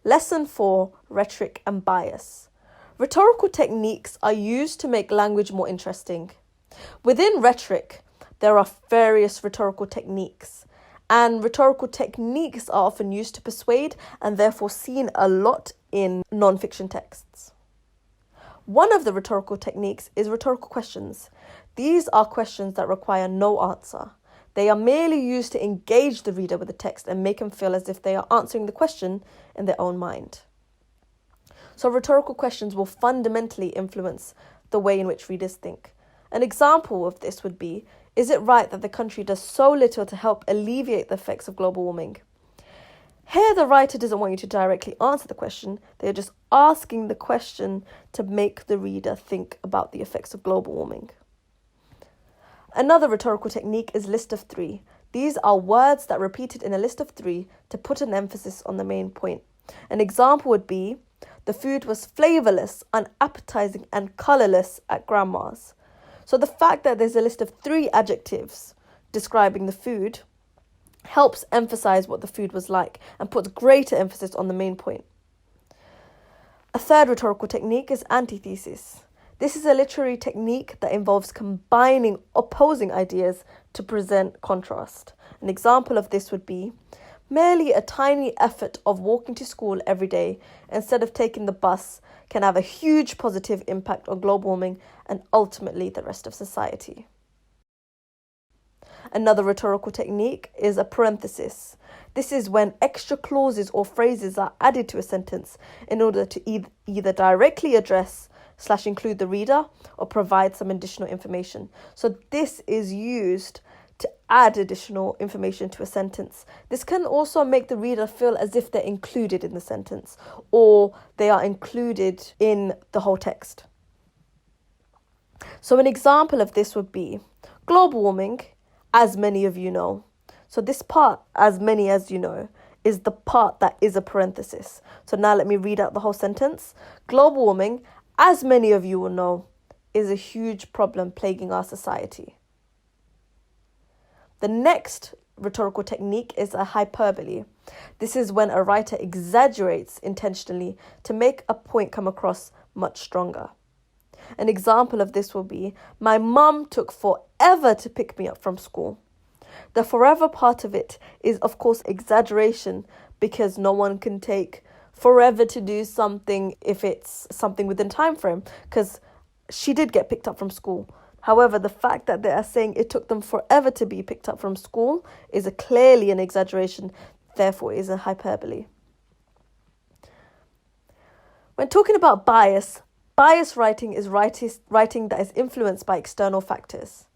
Lesson 4, Rhetoric and Bias. Rhetorical techniques are used to make language more interesting. Within rhetoric, there are various rhetorical techniques, and rhetorical techniques are often used to persuade and therefore seen a lot in non-fiction texts. One of the rhetorical techniques is rhetorical questions. These are questions that require no answer. They are merely used to engage the reader with the text and make them feel as if they are answering the question in their own mind. So rhetorical questions will fundamentally influence the way in which readers think. An example of this would be, is it right that the country does so little to help alleviate the effects of global warming? Here, the writer doesn't want you to directly answer the question. They're just asking the question to make the reader think about the effects of global warming. Another rhetorical technique is list of three. These are words that are repeated in a list of three to put an emphasis on the main point. An example would be, the food was flavourless, unappetizing and colourless at Grandma's. So the fact that there's a list of three adjectives describing the food helps emphasize what the food was like and puts greater emphasis on the main point. A third rhetorical technique is antithesis. This is a literary technique that involves combining opposing ideas to present contrast. An example of this would be, merely a tiny effort of walking to school every day instead of taking the bus can have a huge positive impact on global warming and ultimately the rest of society. Another rhetorical technique is a parenthesis. This is when extra clauses or phrases are added to a sentence in order to either directly address / include the reader or provide some additional information. So this is used to add additional information to a sentence. This can also make the reader feel as if they're included in the sentence or they are included in the whole text. So an example of this would be, global warming, as many of you know. So this part, as many as you know, is the part that is a parenthesis. So now let me read out the whole sentence. Global warming, as many of you will know, is a huge problem plaguing our society. The next rhetorical technique is a hyperbole. This is when a writer exaggerates intentionally to make a point come across much stronger. An example of this will be, my mum took forever to pick me up from school. The forever part of it is, of course, exaggeration because no one can take forever to do something if it's something within time frame, because she did get picked up from school. However, the fact that they are saying it took them forever to be picked up from school is clearly an exaggeration, therefore is a hyperbole. When talking about bias writing is writing that is influenced by external factors.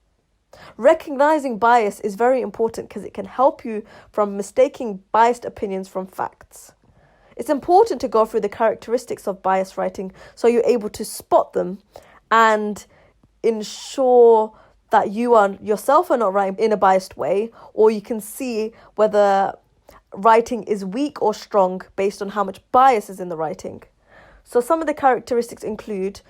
Recognizing bias is very important because it can help you from mistaking biased opinions from facts. It's important to go through the characteristics of bias writing so you're able to spot them and ensure that you yourself are not writing in a biased way, or you can see whether writing is weak or strong based on how much bias is in the writing. So some of the characteristics include,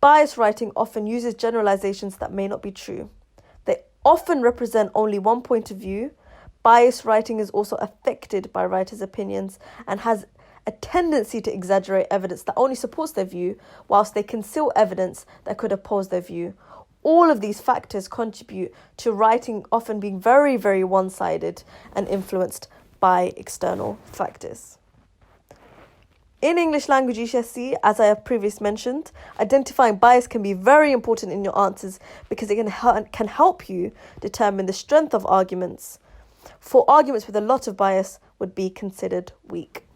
bias writing often uses generalizations that may not be true. They often represent only one point of view. Bias writing is also affected by writers' opinions and has a tendency to exaggerate evidence that only supports their view, whilst they conceal evidence that could oppose their view. All of these factors contribute to writing often being very, very one-sided and influenced by external factors. In English language GCSE, as I have previously mentioned, identifying bias can be very important in your answers because it can help you determine the strength of arguments. For arguments with a lot of bias would be considered weak.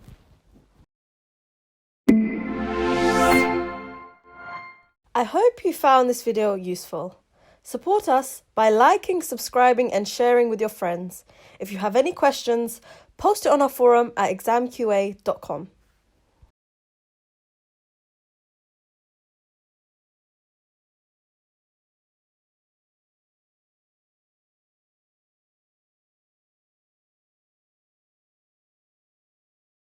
I hope you found this video useful. Support us by liking, subscribing and sharing with your friends. If you have any questions, post it on our forum at examqa.com.